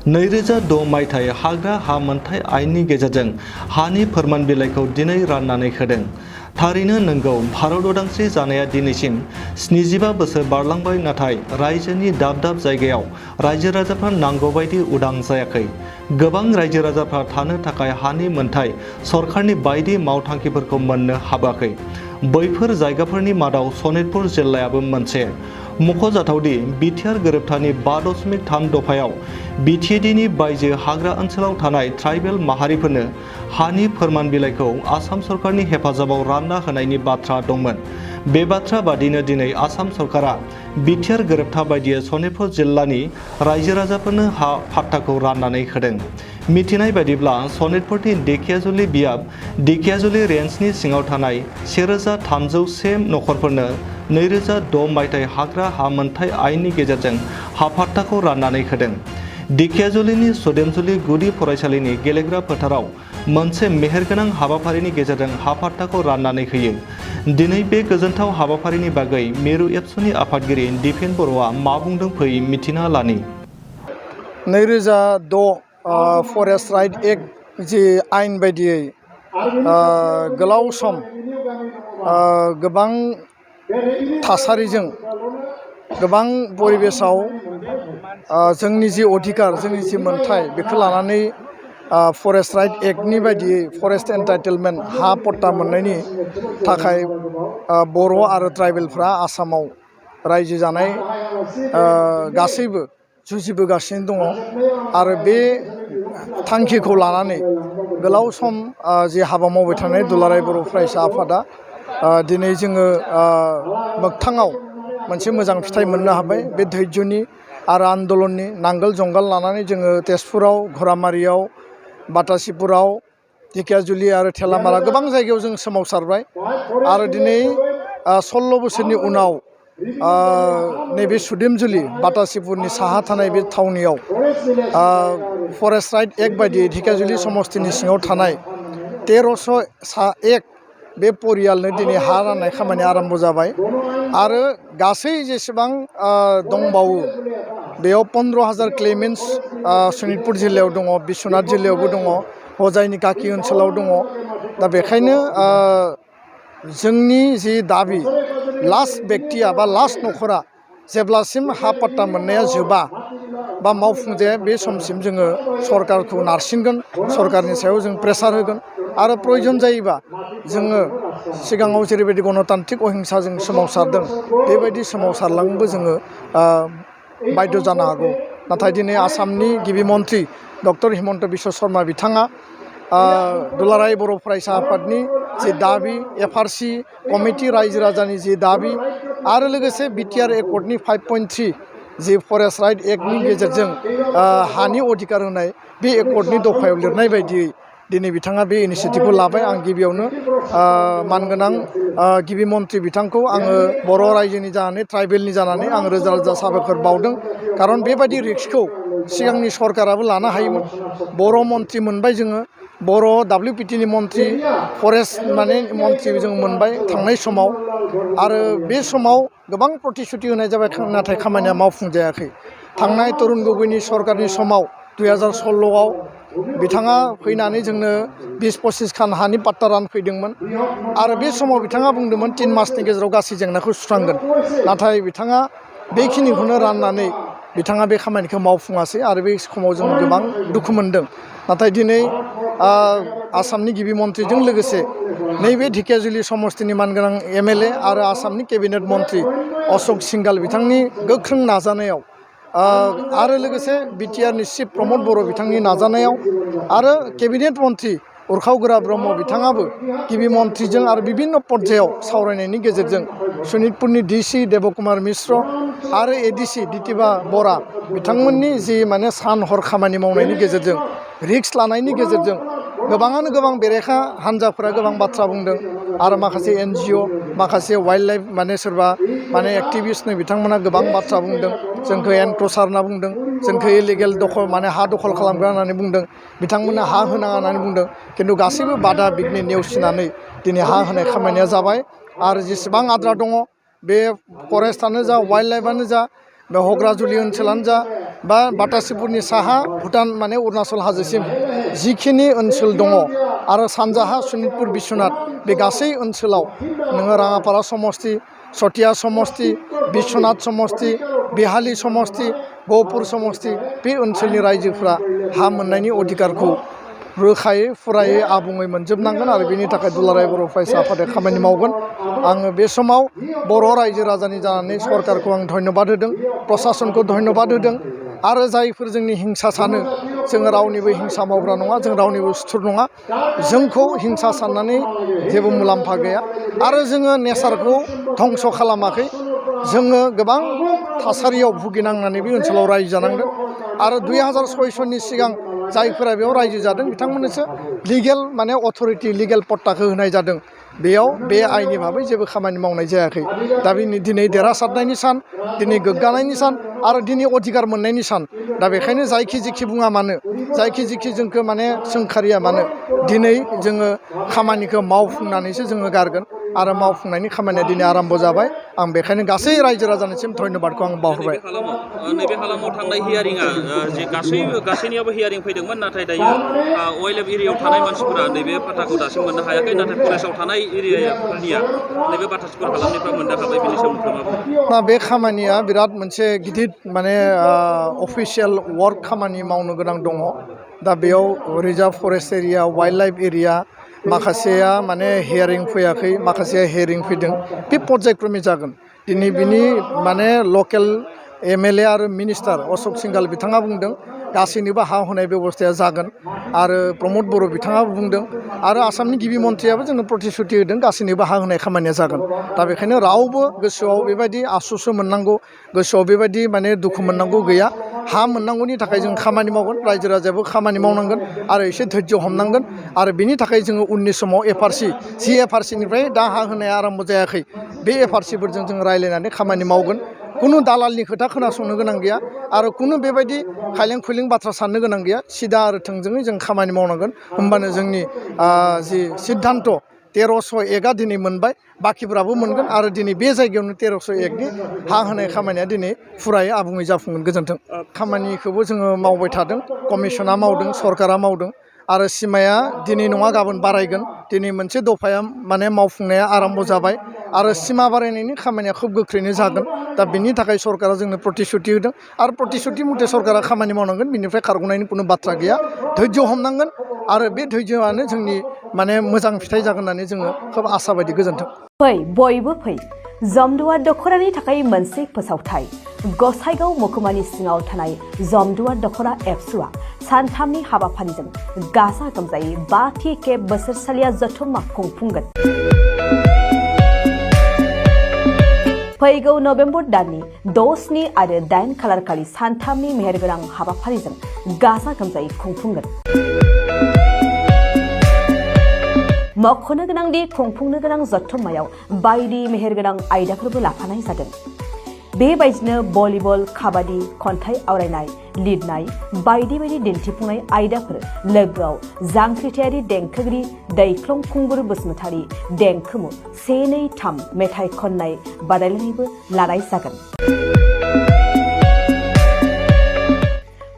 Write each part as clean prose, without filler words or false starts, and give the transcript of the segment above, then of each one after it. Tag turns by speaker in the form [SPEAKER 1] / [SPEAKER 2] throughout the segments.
[SPEAKER 1] 2006 मायथाइ हाग्रा हा मोनथाय आयेननि गेजेरजों हानि फोरमान बिलाइखौ दिनै राननानै होदों। थारैनो नंगौ, भारत उदांस्रि जानाया दिनैसिम 75 बोसोर बारलांबाय, नाथाय रायजोनि दाब दाब जायगायाव रायजो राजाफ्रा नांगौबायदि उदां जायाखै। गोबां रायजो राजाफ्रा थानो थाखाय हानि मोनथाय सरकारनि बायदि मावथांखिफोरखौ मोननो हाबाखै। बैफोर जायगाफोरनि मादाव सनितपुर जिल्लायाबो मोनसे। मख'जाथावदि बिटिआर गोरोबथानि 5.3 दफायाव बिटिएडिनि बायजो हाग्रा ओनसोलाव थानाय ट्राइबेल माहारिफोरनो हानि फोरमान बिलाइखौ आसाम सरकारनि हेफाजाबाव रानना होनायनि बाथ्रा दंमोन। बे बाथ्रा बादिनो दिनै आसाम सरकारा बिटिआर गोरोबथा बायदियै सनितपुर जिल्लानि रायजो राजाफोरनो हा पाट्टाखौ राननानै होदों। मिथिनाय बायदिब्ला सनितपुरनि धेकियाजुलि बियाब धेकियाजुलि रेन्जनि सिङाव थानाय 1301 नखरफोरनो 2006 मायथाइ हाग्रा हा मोनथाय आयेननि गेजेरजों हा पाट्टाखौ राननानै होदों। धेकियाजुलिनि सुदेमजुलि गुदि फरायसालिनि गेलेग्रा फोथाराव मोनसे मेहेरगोनां हाबाफारिनि गेजेरजों हा पाट्टाखौ राननानै होयो। दिनै बे गोजोनथाव हाबाफारिनि बागै मिरु एबसुनि आफादगिरि दिपेन बर'आ मा बुंदों फै मिथिना लानि।
[SPEAKER 2] 2006 फरेस्ट राइट एक्ट जि आयेन बायदियै गोलाव सम गोबां थासारिजों गोबां परिबेसाव जोंनि जि अधिकार, जोंनि जि मोनथाय बेखौ लानानै फरेस्ट राइट एक्टनि बायदियै फरेस्ट एन्टाइटेलमेन्ट हा पट्टा मोननायनि थाखाय बर' आरो ट्राइबेलफ्रा आसामाव रायजो जानाय गासैबो जुजिबोगासिनो दङ। आरो बे थांखिखौ लानानै गोलाव सम जि हाबा मावबाय थानाय दुलाराय बर' फरायसा आफादा दिनै जोङो मोगथाङाव मोनसे मोजां फिथाइ मोननो हाबाय। बे धैर्यनि आरो आन्दलननि नांगोल जुंगाल लानानै जोङो तेजपुराव, घरामारियाव, बातासिपुराव, धेकियाजुलि आरो थेलामाला गोबां जायगायाव जों सोमावसारबाय। आरो दिनै 16 बोसोरनि उनाव नैबे सुदेमजुलि बातासिपुरनि साहा थानाय बे थावनियाव फरेस्ट राइट एक्ट बायदियै धेकियाजुलि समस्तिनि सिङाव थानाय 1301 बे परियालनो दिनै हा राननाय खामानिया आरम्भ जाबाय। आरो गासै जेसेबां दंबावो बेयाव 15,000 क्लेमेन्ट्स सनितपुर जिल्लायाव दङ, बिश्वनाथ जिल्लायावबो दङ, हजाइनि काकि ओनसोलाव दङ। दा बेखायनो जोंनि जि दाबि, लास्ट बेक्तिया बा लास्ट नखरा जेब्लासिम हा पाट्टा मोननाया जोबा बा मावफुंजाया बे समसिम जोङो सरकारखौ नारसिनगोन, सरकारनि सायाव जों प्रेसार होगोन। आरो प्रयजन जायोबा जोङो सिगाङाव जेरैबायदि गणतान्त्रिक अहिंसाजों सोमावसारदों बेबायदि सोमावसारलांनोबो जोङो बाध्य जानो हागौ। नाथाय दिनै आसामनि गिबि मन्त्रि डक्टर हिमन्त बिश्व शर्मा बिथाङा दुलाराय बर' फरायसा आफादनि जि दाबि, एफआरसि कमिटि रायजो राजानि जि दाबि आरो लोगोसे बिटिआर एकर्डनि 5.3 जि फरेस्ट राइट एक्टनि गेजेरजों हानि अधिकार होनाय बे एकर्डनि दफायाव लिरनाय बायदियै दिनै बिथाङा बे इनिसियेटिभखौ लाबाय। आं गिबियावनो मानगोनां गिबि मन्त्रि बिथांखौ आङो बर' रायजोनि जानानै, ट्राइबेलनि जानानै आं रोजा रोजा साबायखर बावदों। खारन बेबायदि रिक्सखौ सिगांनि सरकाराबो लानो हायोमोन। बर' मन्त्रि मोनबाय जोङो, बर' WPTनि मन्त्रि, फरेस्ट मन्त्रि जों मोनबाय थांनाय समाव। आरो बे समाव गोबां प्रतिश्रुति होनाय जाबाय, नाथाय खामानिया मावफुंजायाखै। थांनाय तरुन गगैनि सरकारनि समाव 2016आव बिथाङा फैनानै जोंनो 20-25 खान हानि पाट्टा रानफैदोंमोन। आरो बे समाव बिथाङा बुंदोंमोन 3 मासनि गेजेराव गासै जेंनाखौ सुस्रांगोन। नाथाय बिथाङा बेखिनिखौनो राननानै बिथाङा बे खामानिखौ मावफुङासै। आरो बे समाव जों गोबां दुखु मोनदों। नाथाय दिनै आसामनि गिबि मन्त्रिजों लोगोसे नैबे धेकियाजुलि समस्तिनि मानगोनां MLA आरो आसामनि केबिनेट मन्त्रि अशक सिंघाल बिथांनि गोख्रों नाजानायाव आरो लोगोसे बिटिआरनि चिफ प्रमद बर' बिथांनि नाजानायाव आरो केबिनेट मन्त्रि उरखाव गोरा ब्रह्म बिथाङाबो गिबि मन्त्रिजों आरो बिभिन्न पर्यायाव सावरायनायनि गेजेरजों सनितपुरनि डिसि देबकुमार मिश्र आरो एडिसि दितिबा बरा बिथांमोननि जि सान हर खामानि मावनायनि गेजेरजों, रिक्स लानायनि गेजेरजों गोबाङानो गोबां बेरेखा हान्जाफोरा गोबां बाथ्रा बुंदों। आरो माखासे NGO, माखासे वाइल्ड लाइफ सोरबा एक्टिभिस्टनो बिथांमोना गोबां बाथ्रा बुंदों। जोंखौ एनक्रचार होनना बुंदों, जोंखौ इलिगेल दखल हा दखल खालामग्रा होननानै बुंदों, बिथांमोना हा होनाङा होननानै बुंदों। खिन्थु गासैबो बादा बिघ्नि नेवसिनानै दिनै हा होनाय खामानिया जाबाय। आरो जेसेबां आद्रा दङ बे फरेस्टआनो जा, वाइल्ड लाइफआनो जा, बे हग्राजुलि ओनसोलानो जा बा बाटासिपुरनि साहा भुटान माने अरुणाचल हाजोसिम जिखिनि ओनसोल दङ आरो सानजाहा सनितपुर बिश्वनाथ बे गासै ओनसोलाव नोङो राङापारा समस्ति सतिया समस्ति बिश्वनाथ समस्ति बिहाली समस्ति गहपुर समस्ति बे ओनसोलनि रायजोफ्रा हा मोननायनि अधिकारखौ रोखायै फुरायै आबुङै मोनजोबनांगोन आरो बेनि थाखाय दुलाराय बर' फरायसा आफादा खामानि मावगोन आङो बे समाव बर' रायजो राजानि जानानै सरकारखौ आं धन्यबाद होदों प्रसासनखौ धन्यबाद होदों आरो जायफोर जोंनि हिंसा सानो जोङो रावनिबो हिंसा मावग्रा नङा जों रावनिबो सुथुर नङा जोंखौ हिंसा साननानै जेबो मुलाम्फा गैया आरो जोङो नेचारखौ धंस खालामाखै जोङो गोबां थासारियाव भुगिनांनानै बे ओनसोलाव रायजो जानांदों आरो 2006 सननि सिगां जायफोरा बेयाव रायजो जादों बिथांमोननोसो लिगेल माने अथरिटि लिगेल पट्टाखौ होनाय जादों बेयाव बे आयेननि भाबै जेबो खामानि मावनाय जायाखै दा दिनै देरहासारनायनि सान दिनै गोग्गानायनि सान आरो दिनै अधिकार मोननायनि सान दा बेखायनो जायखि जिखि बुङा मानो जायखि जिखि जोंखौ माने सोंखारिया मानो दिनै जोङो खामानिखौ मावफुंनानैसो जोङो गारगोन आरो मावफुंनायनि खामानिया दिनै आराम्भ जाबाय आं बेखायनो गासै रायजो राजानिसिम धन्यबादखौ आं बावहरबाय
[SPEAKER 3] नैबे हालामाव थांनाय हियारिंआ जे गासैनियाबो हियारिं फैदोंमोन नाथाय दायो वाइल्ड एरियायाव थानाय मानसिफोरा नैबे बाथ्राखौ दासिम मोननो हायाखै नाथाय फरेस्टआव थानाय एरियाफोरनिया नैबे बाटासिपुर हालामनिफ्राय मोननो हाबाय बेनि सोमोन्दै मा बुङो?
[SPEAKER 2] दा बे खामानिया बिराद मोनसे गिदिर माने अफिसियेल वार्क खामानि मावनो गोनां दङ दा बेयाव reserve forest area wild life area माखासेया माने हियारिं फैयाखै माखासेया हियारिं फैदों बे पर्यायक्रमि जागोन दिनै बिनि माने लकेल एमएलए आरो मिनिस्टार अशोक सिंघाल बिथाङा बुंदों गासैनोबो हा होनाय बेबस्थाया जागोन आरो प्रमद बर' बिथाङाबो बुंदों आरो आसामनि गिबि मन्थ्रियाबो जोंनो प्रतिश्रुति होदों गासैनोबो हा होनाय खामानिया जागोन दा बेखायनो रावबो गोसोआव बेबायदि आसुसु मोननांगौ गोसोआव बेबायदि माने दुखु मोननांगौ गैया हा मोननांगौनि थाखाय जों खामानि मावगोन रायजो राजायाबो खामानि मावनांगोन आरो एसे धैर्य हमनांगोन आरो बेनि थाखाय जोङो उननि समाव एफआरसिनिफ्राय दा हा होनाया आराम्भ जायाखै बे एफआरसिफोरजों जों रायज्लायनानै खामानि मावगोन कुनु दालालनि खोथा खोनासंनो गोनां गैया आरो कुनु बेबायदि खायलें खुइलें बाथ्रा साननो गोनां गैया सिदा आरो थोंजोङै जों खामानि मावनांगोन होमबानो जोंनि जि सिद्धान्त 1301 दिनै मोनबाय बाखिफोराबो मोनगोन आरो दिनै बे जायगायावनो 1301नि हा होनाय खामानिया दिनै फुरायै आबुङै जाफुंगोन गोजोन्थों खामानिखौबो जोङो मावबाय थादों कमिसना मावदों सरकारा मावदों आरो सिमाया दिनै नङा गाबोन बारायगोन दिनै मोनसे दफाया माने मावफुंनाया आराम्भ जाबाय आरो सिमा बारायनायनि खामानिया खोब गोख्रैनो जागोन दा बिनि थाखाय सरकारा जोंनो प्रतिश्रुति होदों आरो प्रतिश्रुति मथे सरकारा खामानि मावनांगोन बिनिफ्राय खारग'नायनि कुनु बाथ्रा गैया धैर्य हमनांगोन आरो बे धैर्यआनो जोंनि माने मोजां फिथाइ जागोन होननानै जोङो खोब आसा बायदि गोजोन्थों
[SPEAKER 4] फै बयबो फै जमदुवार दख'रानि थाखाय मोनसे फोसावथाय गसाइगाव महकुमानि सिङाव थानाय जमदुवार दख'रा एबसुआ सानथामनि हाबाफारिजों गाजा गोमजायै 5थि खेब बोसोरसालिया जथुम्मा खुंफुंगोन फैगौ नभेम्बर दाननि 6, 7 आरो 8 खालारखालि सानथामनि मेहेरगोनां हाबाफारिजों गाजा गोमजायै खुंफुंगोन मख'नो गोनांदि खुंफुंनो गोनां जथुम्मायाव बायदि मेहेरगोनां आयदाफोरबो लाफानाय जादों बेबायदिनो भलिबल काबादि खन्थाइ आवरायनाय लिरनाय बायदि बायदि दिन्थिफुंनाय आयदाफोर लोगोआव जांख्रिथायारि देंखोगिरि दैख्लं खुंगुर बसुमतारी देंखोमु 1, 2, 3 मेथाइ खननाय बादायलायनायबो लानाय जागोन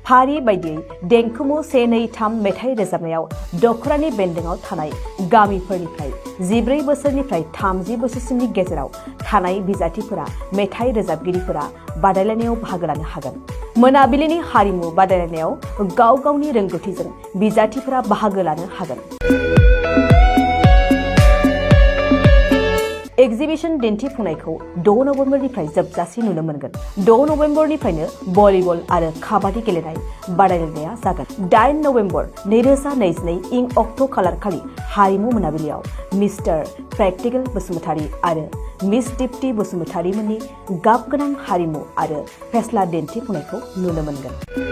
[SPEAKER 4] फारि बायदियै देंखोमु 1, 2, 3 मेथाइ रोजाबनायाव दख'रानि बेन्दोंआव थानाय गामिफोरनिफ्राय 14 बोसोरनिफ्राय 30 बोसोरसिमनि गेजेराव थानाय बिजाथिफोरा मेथाइ रोजाबगिरिफोरा बादायलायनायाव बाहागो लानो हागोन मोनाबिलिनि हारिमु बादायलायनायाव गाव गावनि रोंगौथिजों बिजाथिफोरा बाहागो लानो हागोन एक्जिबिशन दिन्थिफुंनायखौ 6 नभेम्बरनिफ्राय जोबजासिम नुनो मोनगोन 6 नभेम्बरनिफ्रायनो भलिबल आरो काबादि गेलेनाय बादायलायनाया जागोन 8 नभेम्बर 2022 इं अक्ट' खालारखालि हारिमु मोनाबिलियाव मिस्टार प्रेक्टिकेल बसुमतारी आरो मिस दीप्ति बसुमतारीमोननि गाब गोनां हारिमु आरो फेस्ला दिन्थिफुंनायखौ नुनो मोनगोन